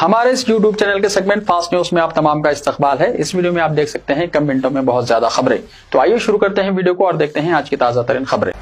हमारे इस YouTube channel के सेगमेंट फास्ट न्यूज में आप तमाम का इस्तकबाल है। इस वीडियो में आप देख सकते हैं कम मिनटों में बहुत ज्यादा खबरें। तो आइए शुरू करते हैं वीडियो को और देखते हैं आज की ताजा तरीन खबरें।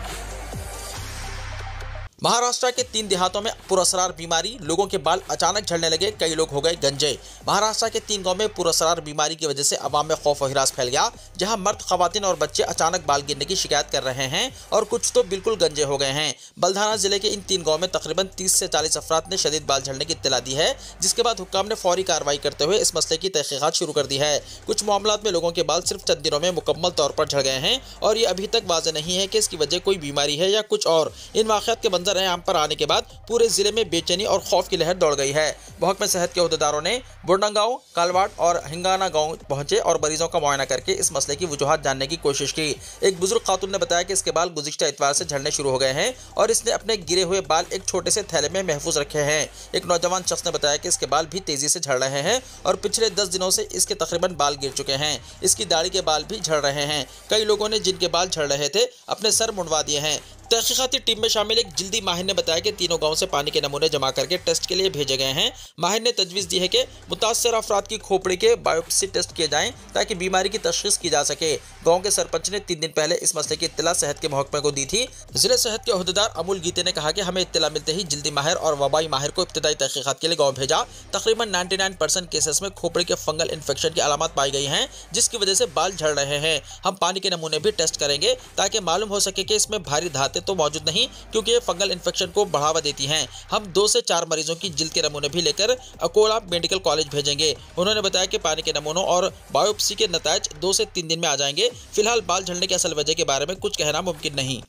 महाराष्ट्र के 3 देहातों में पुरअसरार बीमारी, लोगों के बाल अचानक झड़ने लगे, कई लोग हो गए गंजे। महाराष्ट्र के 3 गांव में पुरअसरार बीमारी की वजह से अवाम में खौफ और हिरास फैल गया, जहां मर्द, खवातीन और बच्चे अचानक बाल गिरने की शिकायत कर रहे हैं और कुछ तो बिल्कुल गंजे हो गए हैं। बलधाना जिले के इन 3 गाँव में तकरीबन 30 से 40 अफराद ने शदीद बाल झड़ने की इत्तला दी है, जिसके बाद हुक्काम ने फौरी कार्रवाई करते हुए इस मसले की तहकीकात शुरू कर दी है। कुछ मामलात में लोगों के बाल सिर्फ चंद दिनों में मुकम्मल तौर पर झड़ गए हैं और ये अभी तक वाज़ेह नहीं है कि इसकी वजह कोई बीमारी है या कुछ और। इन वाक़यात के मंजर आम पर आने के बाद पूरे जिले में बेचैनी और खौफ की लहर दौड़ गई है। महकमे सेहत के अहदेदारों ने बुंडनगांव, कालवाड़ और हिंगाना गांव पहुंचे और मरीजों का मुआयना करके इस मसले की वजूहात जानने की कोशिश की। एक बुजुर्ग खातून ने बताया कि इसके बाल गुज़िश्ता इतवार से झड़ने शुरू हो गए हैं और इसने अपने गिरे हुए बाल एक छोटे से थैले में महफूज रखे हैं। एक नौजवान शख्स ने बताया कि इसके बाल भी तेजी से झड़ रहे हैं और पिछले 10 दिनों से इसके तकरीबन बाल गिर चुके हैं। इसकी दाढ़ी के बाल भी झड़ रहे हैं। कई लोगों ने जिनके बाल झड़ रहे थे अपने सर मुंडवा दिए हैं। तहकीकाती टीम में शामिल एक जिल्दी माहिर ने बताया कि तीनों गांव से पानी के नमूने जमा करके टेस्ट के लिए भेजे गए हैं। माहिर ने तजवीज़ दी है कि मुतासर अफराद की खोपड़ी के बायोप्सी टेस्ट किए जाएं ताकि बीमारी की तशखीस की जा सके। गांव के सरपंच ने 3 दिन पहले इस मसले की इत्तला सेहत के महकमे को दी थी। जिले सेहत के अहदेदार अमूल गीते ने कहा कि हमें इत्तला मिलते ही जिल्दी माहिर और वबाई माहिर को इब्तदाई तहकीकात के लिए गाँव भेजा। तकरीबन 99% केसेस में खोपड़ी के फंगल इन्फेक्शन की अलामत पाई गई हैं, जिसकी वजह से बाल झड़ रहे हैं। हम पानी के नमूने भी टेस्ट करेंगे ताकि मालूम हो सके कि इसमें भारी धातें तो मौजूद नहीं, क्योंकि ये फंगल इन्फेक्शन को बढ़ावा देती हैं। हम 2 से 4 मरीजों की जिल्द के नमूने भी लेकर अकोला मेडिकल कॉलेज भेजेंगे। उन्होंने बताया कि पानी के नमूनों और बायोप्सी के नतायज 2 से 3 दिन में आ जाएंगे। फिलहाल बाल झड़ने की असल वजह के बारे में कुछ कहना मुमकिन नहीं।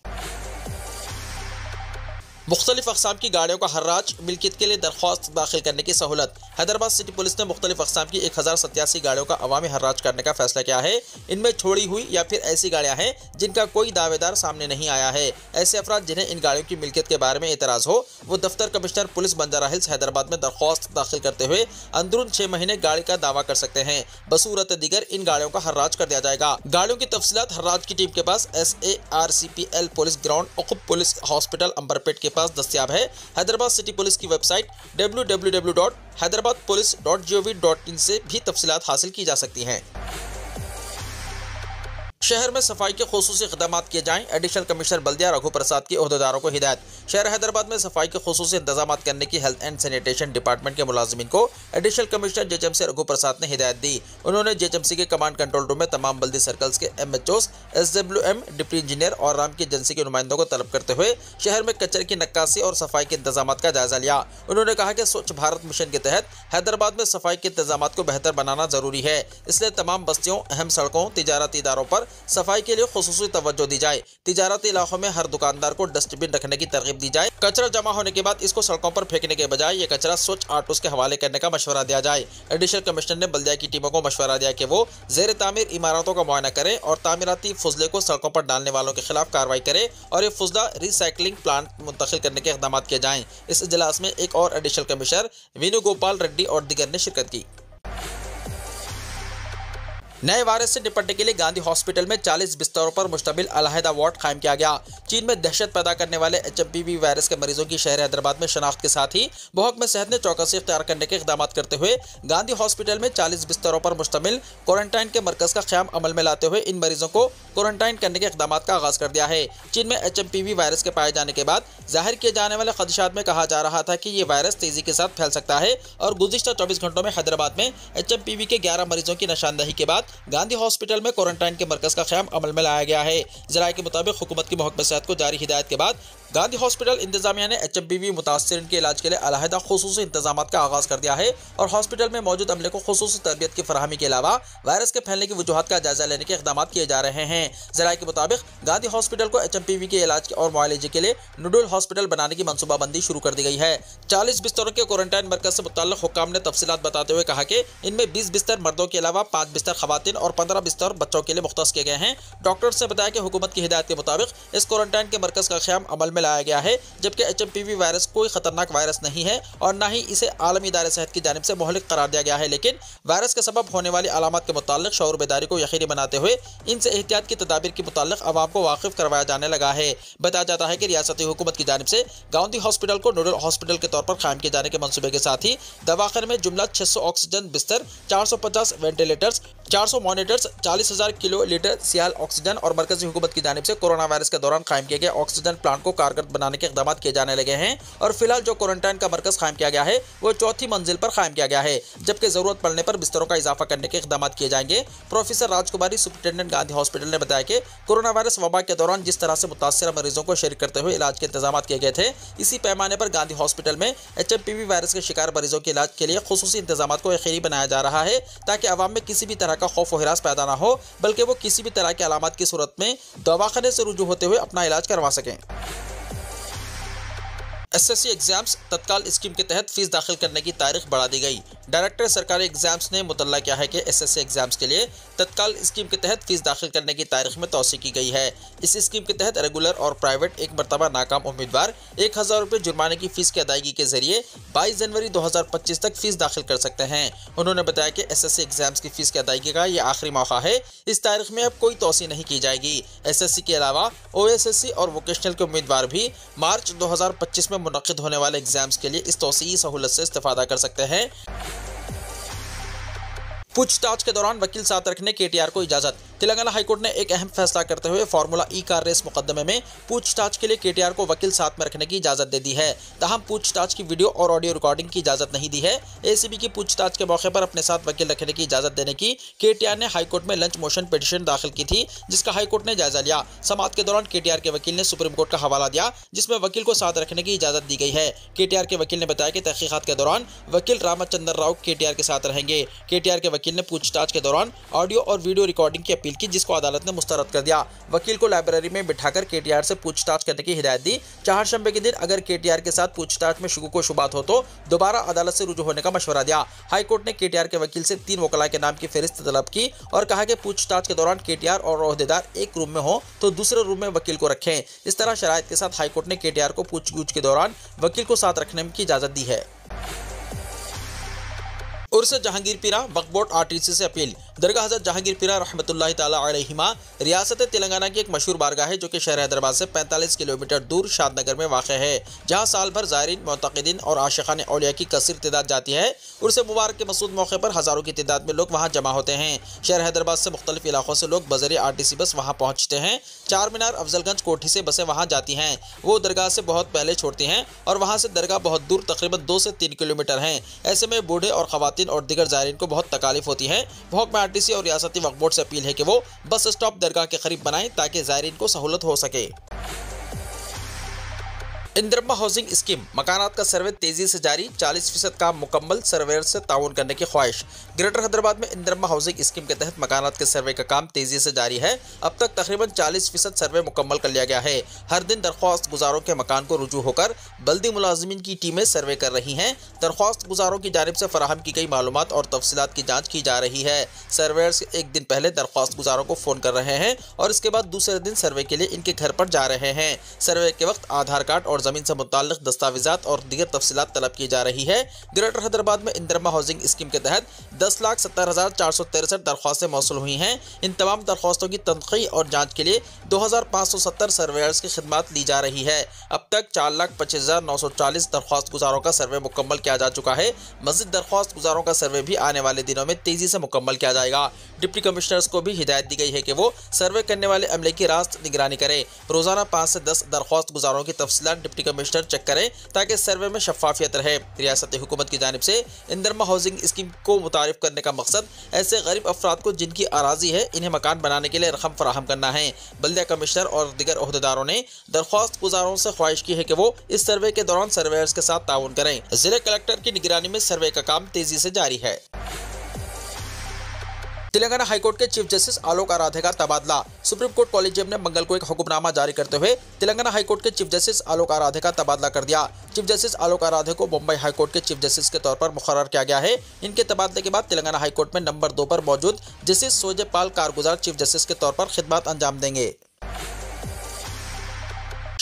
मुख्तलिफ अक़साम की गाड़ियों का हर्राज, मिल्कियत के लिए दरख्वास्त दाखिल करने की सहूलत। हैदराबाद सिटी पुलिस ने मुख्तलिफ अक़साम की 1087 गाड़ियों का अवामी हर्राज करने का फैसला किया है। इनमें छोड़ी हुई या फिर ऐसी गाड़ियां हैं जिनका कोई दावेदार सामने नहीं आया है। ऐसे अफराद जिन्हें इन गाड़ियों की मिल्कियत के बारे में एतराज़ हो, वो दफ्तर commissioner police Banjara hills Hyderabad में दरख्वास्त दाखिल करते हुए अंदरून 6 महीने गाड़ी का दावा कर सकते हैं। बसूरत दीगर इन गाड़ियों का हर्राज कर दिया जाएगा। गाड़ियों की तफसीलात हर्राज की टीम के पास SARCPL पुलिस ग्राउंड, उक़ुब पुलिस हॉस्पिटल, अंबरपेट के पास दस्तियाब है। हैदराबाद सिटी पुलिस की वेबसाइट www.hyderabadpolice.gov.in से भी तफसीलात हासिल की जा सकती हैं। शहर में सफाई के खुसूसी इक़दामात किए जाएं, एडिशनल कमिश्नर बल्दिया रघु प्रसाद की ओहदेदारों को हिदायत। शहर हैदराबाद में सफाई के खुसूसी इंतजामात करने की हेल्थ एंड सैनिटेशन डिपार्टमेंट के मुलाजिमीन को एडिशनल कमिश्नर JHMC रघु प्रसाद ने हिदायत दी। उन्होंने JHMC के कमांड कंट्रोल रूम में तमाम बल्दी सर्कल्स के MHOs, SWM, डिप्टी इंजीनियर और राम की एजेंसी के नुमाइंदों को तलब करते हुए शहर में कचरे की नक्कासी और सफाई के इंतजामात का जायजा लिया। उन्होंने कहा कि स्वच्छ भारत मिशन के तहत हैदराबाद में सफाई के इंतजामात को बेहतर बनाना जरूरी है, इसलिए तमाम बस्तियों, अहम सड़कों, तिजारती इदारों पर सफाई के लिए खुसूसी तवज्जो दी जाए। तिजारती इलाकों में हर दुकानदार को डस्टबिन रखने की तरगीब दी जाए। कचरा जमा होने के बाद इसको सड़कों पर फेंकने के बजाय ये कचरा स्वच्छ आटोस के हवाले करने का मशवरा दिया जाए। एडिशनल कमिश्नर ने बल्दिया की टीमों को मशवरा दिया कि वो ज़ेर तामीर इमारतों का मुआयना करें और तामीराती फुजले को सड़कों पर डालने वालों के खिलाफ कार्रवाई करें और ये फुजला रिसाइकलिंग प्लांट मुंतकिल करने के इक़दाम किए जाएँ। इस इजलास में एक और एडिशनल कमिश्नर वेणुगोपाल रेड्डी और दीगर ने शिरकत की। नए वायरस से निपटने के लिए गांधी हॉस्पिटल में 40 बिस्तरों पर मुश्तमिल अलहदा वार्ड कायम किया गया। चीन में दहशत पैदा करने वाले HMPV वायरस के मरीजों की शहर हैदराबाद में शनाख्त के साथ ही महकमे सेहत ने चौकसी इख्तियार करने के इक़दाम करते हुए गांधी हॉस्पिटल में 40 बिस्तरों पर मुश्तमिल क्वारंटाइन के मरकज़ का क़याम अमल में लाते हुए इन मरीजों को क्वारंटाइन करने के इक़दाम का आगाज़ कर दिया है। चीन में HMPV वायरस के पाए जाने के बाद जाहिर किए जाने वाले खदशात में कहा जा रहा था कि ये वायरस तेज़ी के साथ फैल सकता है और गुज़िश्ता 24 घंटों में हैदराबाद में HMPV के 11 मरीजों की निशानदही के बाद गांधी हॉस्पिटल में क्वारंटाइन के मरकज़ का क़याम अमल में लाया गया है। ज़राए के मुताबिक हुकूमत की महकमे सेहत को जारी हिदायत के बाद गांधी हॉस्पिटल इंतजामिया ने HMPV मुतासरीन के इलाज के लिए अलहदा खुसूसी इंतजामात का आगाज़ कर दिया है और हॉस्पिटल में मौजूद अमले को खुसूसी तरबियत की फराहमी के अलावा वायरस के फैलने की वजूहत का जायजा लेने के इक़दाम किए जा रहे हैं। ज़राए के मुताबिक गांधी हॉस्पिटल को HMPV के इलाज और मुआलजे के लिए नोडल हॉस्पिटल बनाने की मनसूबाबंदी शुरू कर दी गई है। 40 बिस्तरों के क्वारंटाइन मरकज़ से मुतल्लिक़ हुक्काम ने तफसीलात बताते हुए कहा कि इनमें 20 बिस्तर मर्दों के अलावा 5 बिस्तर खवातीन और 15 बिस्तर बच्चों के लिए मुख्तस किए गए हैं। डॉक्टर्स ने बताया कि हुकूमत की हिदायत के मुताबिक इस क्वारंटाइन के मरकज़ का क़याम अमल में में लाया गया है, जबकि HMPV वायरस कोई खतरनाक वायरस नहीं है और न ही इसे आलमी इदारे सेहत की जानिब से मुहल्लिक करार दिया गया है। लेकिन वायरस के सबब होने वाली अलामत के मुताल्लिक शऊर बेदारी को यकीनी बनाते हुए इनसे एहतियात की तदाबीर के मुताल्लिक आवाम को वाकिफ करवाया जाने लगा है। बताया जाता है कि रियासती हुकूमत की जानिब से गांधी हॉस्पिटल को नोडल हॉस्पिटल के तौर पर कायम किए जाने के मंसूबे के साथ ही दवाखाने में जुमला 600 ऑक्सीजन बिस्तर, 450 वेंटिलेटर्स, 400 मॉनिटर्स, 40,000 किलो लीटर सियाल ऑक्सीजन और मरकजी हुकूमत की जानिब से कोरोना वायरस के दौरान कायम किए गए ऑक्सीजन प्लांट को कारगर बनाने के इक़दाम किए जाने लगे हैं। और फिलहाल जो क्वारंटाइन का मरकज कायम किया गया है वो 4थी मंजिल पर कायम किया गया है, जबकि जरूरत पड़ने पर बिस्तरों का इजाफा करने के इक़दाम किए जाएंगे। प्रोफेसर राजकुमारी, सुपरिटेंडेंट गांधी हॉस्पिटल ने बताया कि कोरोना वायरस वबा के दौरान जिस तरह से मुतासर मरीजों को शरीक करते हुए इलाज के इंतजाम किए गए थे, इसी पैमाने पर गांधी हॉस्पिटल में HMPV वायरस के शिकार मरीजों के इलाज के लिए खुसूसी इंतजाम को यकीनी बनाया जा रहा है, ताकि आवाम में किसी भी तरह का खौफ व हिरास पैदा ना हो, बल्कि वो किसी भी तरह की अलामत की सूरत में दवाखाने से रुजू होते हुए अपना इलाज करवा सकें। SSC एग्जाम्स तत्काल स्कीम के तहत फीस दाखिल करने की तारीख बढ़ा दी गई। डायरेक्टर सरकारी एग्जाम्स ने मुतल्ला किया है कि SSC एग्जाम्स के लिए तत्काल स्कीम के तहत फीस दाखिल करने की तारीख में तौसी की गई है। इस स्कीम के तहत रेगुलर और प्राइवेट एक मरतबा नाकाम उम्मीदवार 1000 रुपये जुर्माने की फीस की अदायगी के जरिए 22 जनवरी 2025 तक फीस दाखिल कर सकते हैं। उन्होंने बताया कि SSC एग्जाम्स की फीस की अदायगी का ये आखिरी मौका है। इस तारीख में अब कोई तौसी नहीं की जाएगी। SSC के अलावा OSSC और वोकेशनल के उम्मीदवार भी मार्च 2025 में मुनक्किद होने वाले एग्जाम्स के लिए इस तौसीई सहूलत से इस्तेफादा कर सकते हैं। पूछताछ के दौरान वकील साथ रखने KTR को इजाजत। तेलंगाना हाईकोर्ट ने एक अहम फैसला करते हुए फार्मूला ई कार रेस मुकदमे में पूछताछ के लिए KTR को वकील साथ में रखने की इजाजत दे दी है। ताहम पूछताछ की वीडियो और ऑडियो रिकॉर्डिंग की इजाजत नहीं दी है। ACB की पूछताछ के मौके पर अपने साथ वकील रखने की इजाजत देने की KTR ने हाईकोर्ट में लंच मोशन पिटीशन दाखिल की थी, जिसका हाईकोर्ट ने जायजा लिया। समाअत के दौरान KTR के वकील ने सुप्रीम कोर्ट का हवाला दिया, जिसमें वकील को साथ रखने की इजाजत दी गई है। KTR के वकील ने बताया कि तहकीकात के दौरान वकील रामचंद्र राव KTR के साथ रहेंगे। KTR के वकील ने पूछताछ के दौरान ऑडियो और वीडियो रिकॉर्डिंग की अपील की, जिसको अदालत ने मुस्तरद कर दिया। वकील को लाइब्रेरी में बिठाकर KTR से पूछताछ करने की हिदायत दी। चारशंबे के दिन अगर KTR के साथ पूछताछ में शुगूक व शुबात हो तो दोबारा अदालत से रुजू होने का मशवरा दिया। हाईकोर्ट ने KTR के वकील से 3 वकला के नाम की फहरिस्त तलब की और कहा कि पूछताछ के दौरान KTR और ओहदेदार एक रूम में हो तो दूसरे रूम में वकील को रखें। इस तरह शराइत के साथ हाईकोर्ट ने KTR को पूछगछ के दौरान वकील को साथ रखने की इजाजत दी है। उर्स जहांगीर पीरा वक्फ बोर्ड RTC से अपील। दरगाह हज़रत जहांगीर पीरा रहमतुल्लाहि ताला अलैहिमा रियासत तेलंगाना की एक मशहूर बारगाह है, जो कि शहर हैदराबाद से 45 किलोमीटर दूर शादनगर में वाक़ है, जहां साल भर ज़ायरीन, मुतक़िदीन और आशिक़ान औलिया की कसीर तादाद जाती है। उर्स मुबारक के मसूद मौके पर हज़ारों की तादाद में लोग वहाँ जमा होते हैं। शहर हैदराबाद से मुख्तलिफ इलाकों से लोग बज़रिए RTC बस वहाँ पहुँचते हैं। चार मीनार, अफजलगंज, कोठी से बसें वहाँ जाती हैं। वो दरगाह से बहुत पहले छोड़ती हैं और वहाँ से दरगाह बहुत दूर, तकरीबन 2 से 3 किलोमीटर हैं। ऐसे में बूढ़े और ख़वातीन और दीगर ज़ायरीन को बहुत तकालीफ होती है। महकमा RTC और रियासती वक्फ बोर्ड से अपील है कि वो बस स्टॉप दरगाह के करीब बनाएं, ताकि ज़ायरीन को सहूलत हो सके। इंदिरम्मा हाउसिंग स्कीम मकानात का सर्वे तेजी से जारी, 40% काम मुकम्मल, सर्वेयर से ताउन करने की ख्वाहिश। ग्रेटर हैदराबाद में इंदिरम्मा हाउसिंग स्कीम के तहत मकानात के सर्वे का काम तेजी से जारी है। अब तक तकरीबन 40% सर्वे मुकम्मल कर लिया गया है। हर दिन दरख्वास्त गुजारों के मकान को रुजू होकर बल्दी मुलाजिमीन की टीमें सर्वे कर रही हैं। दरख्वास्त गुजारों की जानिब से फराहम की गई मालूमात और तफसीलात की जाँच की जा रही है। सर्वेयर्स एक दिन पहले दरख्वास्त गुजारों को फ़ोन कर रहे हैं और इसके बाद दूसरे दिन सर्वे के लिए इनके घर पर जा रहे हैं। सर्वे के वक्त आधार कार्ड और ज़मीन से मुताल्लिक़ दस्तावेज़ात और दीगर तफसीलात तलब की जा रही है। ग्रेटर हैदराबाद में इंदिरम्मा हाउसिंग स्कीम के तहत 10,70,463 दरख्वास्तें मौसूल हुई हैं। इन तमाम दरख्वास्तों की तनक़ी और जाँच के लिए 2,570 सर्वेयर्स की खिदमत ली जा रही है। अब तक 4,25,940 दरख्वास्त गुजारों का सर्वे मुकम्मल किया जा चुका है। मज़ीद दरख्वास्त गुजारों का सर्वे भी आने वाले दिनों में तेज़ी से मुकम्मल किया जाएगा। डिप्टी कमिश्नर्स को भी हिदायत दी गई है कि वो सर्वे करने वाले अमले की रास्त निगरानी करें। रोज़ाना 5 से 10 दरख्वास्त गुजारों की तफसीलात डिप्टी कमिश्नर चेक करें, ताकि सर्वे में शफाफियत रहे। रियासती हुकूमत की जानिब से इंदिरम्मा हाउसिंग स्कीम को मुतारिफ करने का मकसद ऐसे गरीब अफराद को जिनकी अराजी है, इन्हें मकान बनाने के लिए रकम फराहम करना है। बल्दिया कमिश्नर और दीगर ओहदेदारों ने दरख्वास्त गुजारों से ख्वाहिश की है कि वो इस सर्वे के दौरान सर्वेयर्स के साथ ताउन करें। जिला कलेक्टर की निगरानी में सर्वे का काम तेजी से जारी है। तेलंगाना हाईकोर्ट के चीफ जस्टिस आलोक आराधे का तबादला। सुप्रीम कोर्ट कॉलेजियम ने मंगल को एक हुक्मनामा जारी करते हुए तेलंगाना हाईकोर्ट के चीफ जस्टिस आलोक आराधे का तबादला कर दिया। चीफ जस्टिस आलोक आराधे को मुंबई हाईकोर्ट के चीफ जस्टिस के तौर पर मुकर्रर किया गया है। इनके तबादले के बाद तेलंगाना हाईकोर्ट में नंबर 2 पर मौजूद जस्टिस सोजे पाल कारगुजार चीफ जस्टिस के तौर पर खिदमत अंजाम देंगे।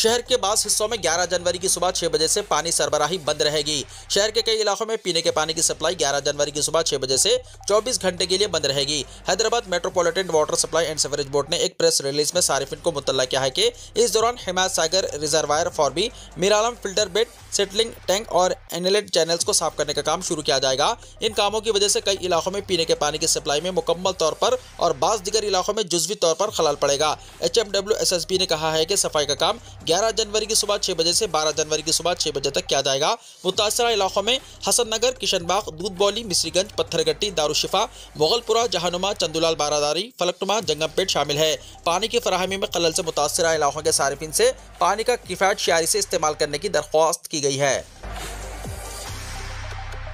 शहर के बास हिस्सों में 11 जनवरी की सुबह 6 बजे से पानी सरबराही बंद रहेगी। शहर के कई इलाकों में पीने के पानी की सप्लाई 11 जनवरी की सुबह 6 बजे से 24 घंटे के लिए बंद रहेगी। Hyderabad metropolitan water supply and sewerage board ने एक प्रेस रिलीज में सार्फिन को मुतल्ला किया है कि इस दौरान Himayat Sagar reservoir forebay, Miralam filter bed, settling tank और इनलेट चैनल्स को साफ करने का काम शुरू किया जाएगा। इन कामों की वजह से कई इलाकों में पीने के पानी की सप्लाई में मुकम्मल तौर पर और बाज़ दीगर इलाकों में जुज़वी तौर पर खलल पड़ेगा। HMWSSB ने कहा है कि सफाई का काम 11 जनवरी की सुबह 6 बजे से 12 जनवरी की सुबह 6 बजे तक किया जाएगा। मुतासरा इलाकों में हसन नगर, किशनबाग, दूधबौली, मिस्रीगंज, पत्थरगट्टी, दारुशिफा, मोगलपुरा, जहानुमा, चंदुलाल बारादारी, फलकनुमा, जंगमपेट शामिल है। पानी की फराहमी में खलल से मुतासरा इलाकों के सारिफिन से पानी का किफायत शयारी से इस्तेमाल करने की दरख्वास्त की गई है।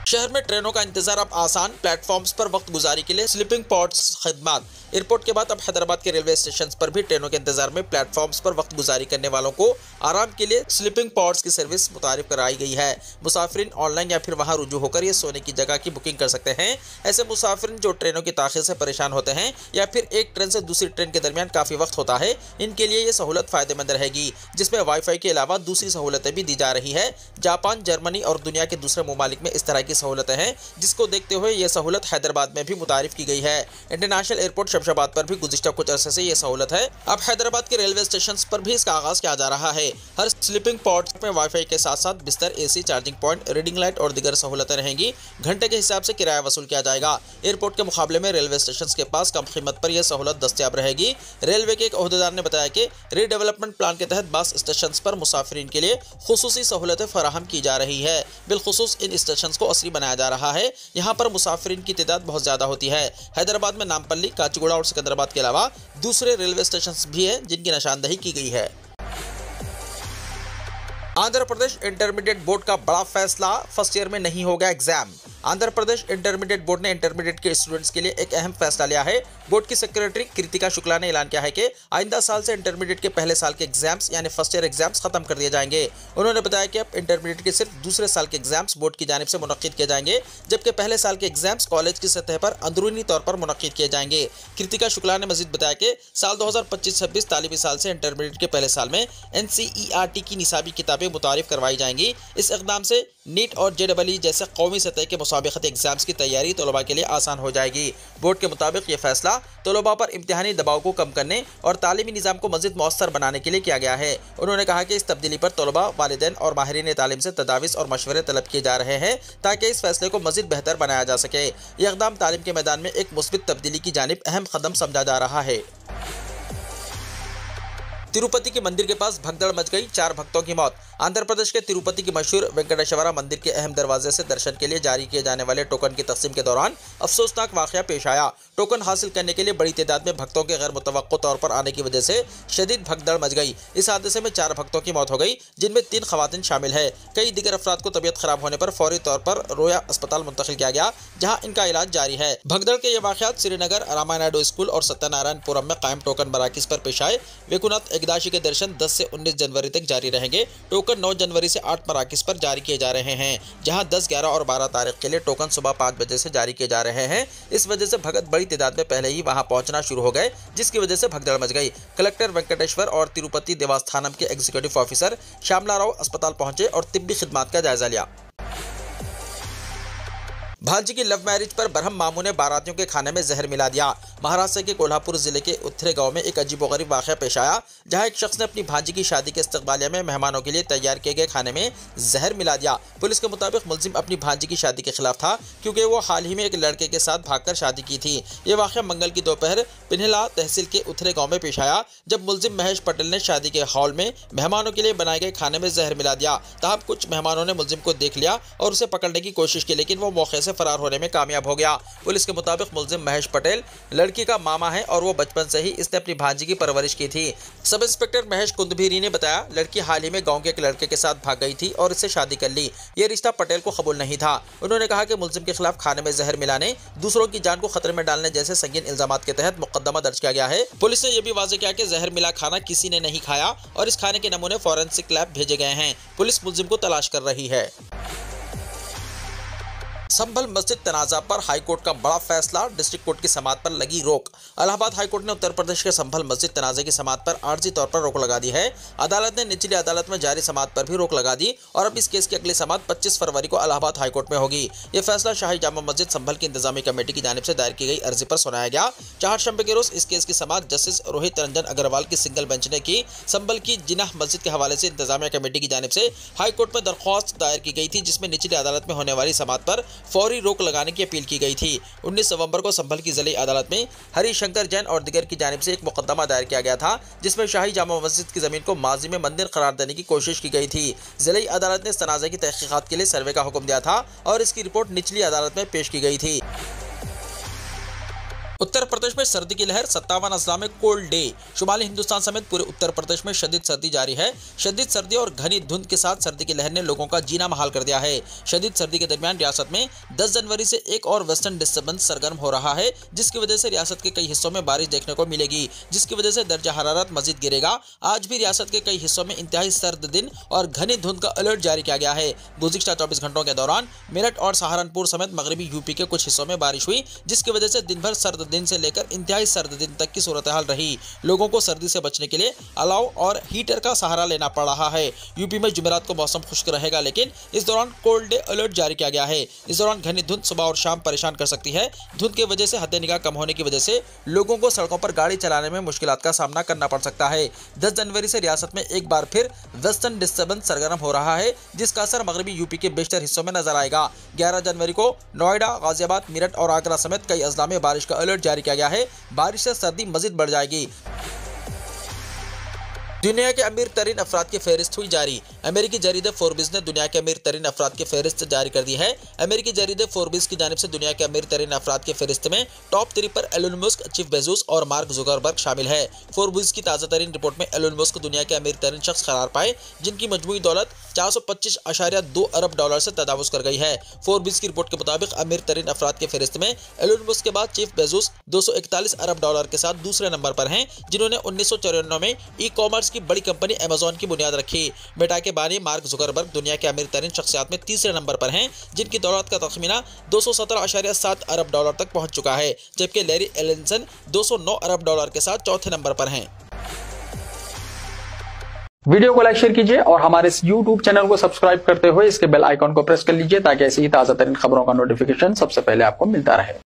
शहर में ट्रेनों का इंतजार अब आसान, प्लेटफॉर्म्स पर वक्त गुजारी के लिए स्लीपिंग पॉड्स खिदमत। एयरपोर्ट के बाद अब हैदराबाद के रेलवे स्टेशन पर भी ट्रेनों के इंतजार में प्लेटफॉर्म्स पर वक्त गुजारी करने वालों को आराम के लिए स्लीपिंग पॉड्स की सर्विस मुतारिफ कराई गई है। मुसाफिरीन ऑनलाइन या फिर वहां रुजू होकर ये सोने की जगह की बुकिंग कर सकते हैं। ऐसे मुसाफिरीन जो ट्रेनों की ताख़ीर से परेशान होते हैं या फिर एक ट्रेन से दूसरी ट्रेन के दरमियान काफ़ी वक्त होता है, इनके लिए ये सहूलत फ़ायदेमंद रहेगी, जिसमें वाईफाई के अलावा दूसरी सहूलतें भी दी जा रही है। जापान, जर्मनी और दुनिया के दूसरे ममालिक में इस तरह की सहूलतें हैं, जिसको देखते हुए ये सहूलत हैदराबाद में भी मुतारिफ की गई है। इंटरनेशनल एयरपोर्ट शमशाबाद पर भी गुज़िश्ता कुछ अरसे से ये सहूलत है। अब हैदराबाद के रेलवे स्टेशन पर भी इसका आगाज किया जा रहा है। हर स्लीपिंग पॉड में वाईफाई के साथ साथ बिस्तर, AC, charging point, reading light और दीगर सहूलतें रहेंगी। घंटे के हिसाब से किराया वसूल किया जाएगा। एयरपोर्ट के मुकाबले में रेलवे स्टेशन के पास कम कीमत पर यह सहूलत दस्तयाब रहेगी। रेलवे के एक ओहदेदार ने बताया कि रीडेवलपमेंट प्लान के तहत बस स्टेशन पर मुसाफिरीन के लिए खुसूसी सहूलतें फराहम की जा रही है। बिलखुसूस इन स्टेशन को असरी बनाया जा रहा है। यहाँ पर मुसाफिरीन की तादाद बहुत ज़्यादा होती है। हैदराबाद में नामपल्ली, काचीगुड़ा और सिकंदराबाद के अलावा दूसरे रेलवे स्टेशन भी हैं जिनकी निशानदही की गई है। आंध्र प्रदेश इंटरमीडिएट बोर्ड का बड़ा फैसला, फर्स्ट ईयर में नहीं होगा exam. Andhra Pradesh intermediate board ने इंटरमीडिएट के स्टूडेंट्स के लिए एक अहम फैसला लिया है। बोर्ड की सेक्रेटरी कृतिका शुक्ला ने ऐलान किया है कि आइंदा साल से इंटरमीडिएट के पहले साल के एग्जाम्स यानी फर्स्ट ईयर एग्जाम्स खत्म कर दिए जाएंगे। उन्होंने बताया कि अब इंटरमीडिएट के सिर्फ दूसरे साल के एग्जाम्स बोर्ड की जानिब से मुनक्किद किए जाएंगे, जबकि पहले साल के एग्जाम्स कॉलेज की सतह पर अंदरूनी तौर पर मुनक्किद किए जाएंगे। कृतिका शुक्ला ने मजीद बताया कि साल 2025-26 तालीमी साल से इंटरमीडिएट के पहले साल में NCERT की निसाबी किताबें मुतारिफ करवाई जाएंगी। इस इक़दाम से नीट और JEE जैसे कौमी सतह के मुसाबिकती एग्जाम्स की तैयारी तलबा के लिए आसान हो जाएगी। बोर्ड के मुताबिक ये फैसला तलबा पर इम्तिहानी दबाव को कम करने और तालीमी निज़ाम को मज़ीद मौसर बनाने के लिए किया गया है। उन्होंने कहा कि इस तब्दीली पर तलबा, वालिदैन और माहिरीन तालीम से तदावीस और मशवरे तलब किए जा रहे हैं ताकि इस फैसले को मज़ीद बेहतर बनाया जा सके। यह इक़दाम तालीम के मैदान में एक मुस्बित तब्दीली की जानिब अहम कदम समझा जा रहा है। तिरुपति के मंदिर के पास भगदड़ मच गई, 4 भक्तों की मौत। आंध्र प्रदेश के तिरुपति की मशहूर वेंकटेश्वरा मंदिर के अहम दरवाजे से दर्शन के लिए जारी किए जाने वाले टोकन की तकसीम के दौरान अफसोसनाक वाकया पेश आया। टोकन हासिल करने के लिए बड़ी तादाद में भक्तों के गैर मुतवक्को तौर पर आने की वजह से शदीद भगदड़ मच गई। इस हादसे में 4 भक्तों की मौत हो गई, जिनमें 3 खवातीन शामिल है। कई दीगर अफराद को तबीयत खराब होने पर फौरी तौर पर रोया अस्पताल मुंतकिल किया गया, जहाँ इनका इलाज जारी है। भगदड़ के ये वाकयात श्रीनगर रामानायडू स्कूल और सत्यनारायणपुरम में कायम टोकन मराकिज पर पेश आए। वेकुनाथ एकदाशी के दर्शन 10 से 19 जनवरी तक जारी रहेंगे। टोकन 9 जनवरी से 8 मराकिज पर जारी किए जा रहे हैं, जहां 10, 11 और 12 तारीख के लिए टोकन सुबह 5 बजे से जारी किए जा रहे हैं। इस वजह से भगत बड़ी तादाद में पहले ही वहां पहुंचना शुरू हो गए, जिसकी वजह से भगदड़ मच गई। कलेक्टर वेंकटेश्वर और तिरुपति देवस्थानम के एग्जीक्यूटिव ऑफिसर श्यामला राव अस्पताल पहुंचे और तिब्बी खिदमात का जायजा लिया। भांजी की लव मैरिज पर बरहम मामू ने बारातियों के खाने में जहर मिला दिया। महाराष्ट्र के कोल्हापुर जिले के उत्थरे गांव में एक अजीबोगरीब वाक़या पेश आया, जहां एक शख्स ने अपनी भांजी की शादी के इस्तकबालिया में मेहमानों के लिए तैयार किए गए खाने में जहर मिला दिया। पुलिस के मुताबिक मुलजिम अपनी भांजी की शादी के खिलाफ था, क्योंकि वो हाल ही में एक लड़के के साथ भागकर शादी की थी। ये वाक़या मंगल की दोपहर पिन्हला तहसील के उत्थरे गाँव में पेश आया, जब मुलजिम महेश पटेल ने शादी के हॉल में मेहमानों के लिए बनाए गए खाने में जहर मिला दिया। तब कुछ मेहमानों ने मुलजिम को देख लिया और उसे पकड़ने की कोशिश की, लेकिन वो मौके से फरार होने में कामयाब हो गया। पुलिस के मुताबिक मुलजिम महेश पटेल लड़की का मामा है और वो बचपन से ही इसने अपनी भांजी की परवरिश की थी। सब इंस्पेक्टर महेश कुंदभीरी ने बताया, लड़की हाल ही में गांव के एक लड़के के साथ भाग गई थी और इससे शादी कर ली। ये रिश्ता पटेल को कबूल नहीं था। उन्होंने कहा कि मुलजिम के खिलाफ खाने में जहर मिलाने, दूसरों की जान को खतरे में डालने जैसे संगीन इल्जामात के तहत मुकदमा दर्ज किया गया है। पुलिस ने यह भी वाज़ेह किया कि जहर मिला खाना किसी ने नहीं खाया और इस खाने के नमूने फॉरेंसिक लैब भेजे गए हैं। पुलिस मुलजिम को तलाश कर रही है। संभल मस्जिद तनाजा पर हाईकोर्ट का बड़ा फैसला, डिस्ट्रिक्ट कोर्ट की समाअत पर लगी रोक। इलाहाबाद हाईकोर्ट ने उत्तर प्रदेश के संभल मस्जिद तनाजे की समाअत पर आर्जी तौर पर रोक लगा दी है। अदालत ने निचली अदालत में जारी समाअत पर भी रोक लगा दी और अब इस केस की अगली समाअत 25 फरवरी को इलाहाबाद हाईकोर्ट में होगी। यह फैसला शाही जामा मस्जिद संभल की इंतजामी कमेटी की जानिब से दायर की गई अर्जी पर सुनाया गया। चार शंबे के रोज इस केस की समाअत जस्टिस रोहित रंजन अग्रवाल की सिंगल बेंच ने की। संभल की जिनाह मस्जिद के हवाले से इंतजामिया कमेटी की जानिब से हाईकोर्ट में दरख्वास्त दायर की गई थी, जिसमें निचली अदालत में होने वाली समाअत पर फौरी रोक लगाने की अपील की गई थी। 19 नवंबर को संभल की जिले अदालत में हरिशंकर जैन और दिगर की जानिब से एक मुकदमा दायर किया गया था, जिसमें शाही जामा मस्जिद की जमीन को माजी में मंदिर करार देने की कोशिश की गई थी। जिले अदालत ने इस तनाज़े की तहकीकात के लिए सर्वे का हुक्म दिया था और इसकी रिपोर्ट निचली अदालत में पेश की गई थी। उत्तर प्रदेश में सर्दी की लहर, 57 अजला में कोल्ड डे। शुमाली हिंदुस्तान समेत पूरे उत्तर प्रदेश में शदीद सर्दी जारी है। शदीद सर्दी और घनी धुंध के साथ सर्दी की लहर ने लोगों का जीना महाल कर दिया है। शदीद सर्दी के दरमियान रियासत में 10 जनवरी से एक और वेस्टर्न डिस्टर्बेंस सरगर्म हो रहा है, जिसकी वजह से रियासत के कई हिस्सों में बारिश देखने को मिलेगी, जिसकी वजह से दर्जा हरारत मजीद गिरेगा। आज भी रियासत के कई हिस्सों में इंतहाई सर्द दिन और घनी धुंध का अलर्ट जारी किया गया है। गुज़िश्ता 24 घंटों के दौरान मेरठ और सहारनपुर समेत मगरबी यूपी के कुछ हिस्सों में बारिश हुई, जिसकी वजह से दिन भर सर्द दिन से लेकर इंतहाई सर्द दिन तक की सूरत हाल रही। लोगों को सर्दी से बचने के लिए अलाव और हीटर का सहारा लेना पड़ रहा है। यूपी में जुमेरात को मौसम खुश्क रहेगा, लेकिन इस दौरान कोल्ड डे अलर्ट जारी किया गया है। इस दौरान घनी धुंध सुबह और शाम परेशान कर सकती है। धुंध की वजह से हद निगाह कम होने की वजह से लोगों को सड़कों पर गाड़ी चलाने में मुश्किलात का सामना करना पड़ सकता है। 10 जनवरी से रियासत में एक बार फिर वेस्टर्न डिस्टर्बेंस सरगर्म हो रहा है, जिसका असर मगरबी यूपी के बेशतर हिस्सों में नजर आएगा। 11 जनवरी को नोएडा, गाजियाबाद, मेरठ और आगरा समेत कई अजला में बारिश का अलर्ट जारी किया गया है। बारिश से सर्दी मजीद बढ़ जाएगी। दुनिया के अमीर तरीन अफराद की फहरिस्त हुई जारी। अमेरिकी जरीदे फोर्ब्स ने दुनिया के अमीर तरीन अफराद की फहरिस्त जारी कर दी है। अमेरिकी जरीदे फोर्ब्स की जानिब से दुनिया के अमीर तरीन अफराद की फहरिस्त में टॉप 3 पर एलन मस्क, जीफ बेजोस और मार्क जुकरबर्ग शामिल है। फोर्ब्स की ताज़ा तरीन रिपोर्ट में एलन मस्क दुनिया के अमीर तरीन शख्स करार पाए, जिनकी मजमूई दौलत 425.2 अरब डॉलर से तजावुज़ कर गई है। फोर्ब्स की रिपोर्ट के मुताबिक अमीर तरीन अफराद की फहरिस्त में एलन मस्क के बाद चीफ बेजोस 241 अरब डॉलर के साथ दूसरे नंबर पर हैं, जिन्होंने 1994 में ई कॉमर्स की बड़ी कंपनी अमेज़न की बुनियाद रखी। मेटा के बानी मार्क जुकरबर्ग दुनिया के अमीर तरीन शख्सियात में तीसरे नंबर पर हैं, जिनकी दौलत का तखमीना 217.7 अरब डॉलर तक पहुंच चुका है, जबकि लैरी एलेंसन 209 अरब डॉलर के साथ चौथे नंबर पर हैं। वीडियो को लाइक शेयर कीजिए और हमारे इस YouTube चैनल को सब्सक्राइब करते हुए इसके बेल आइकॉन को प्रेस कर लीजिए, ताकि ऐसी ही ताजा तरीन खबरों का नोटिफिकेशन सबसे पहले आपको मिलता रहे।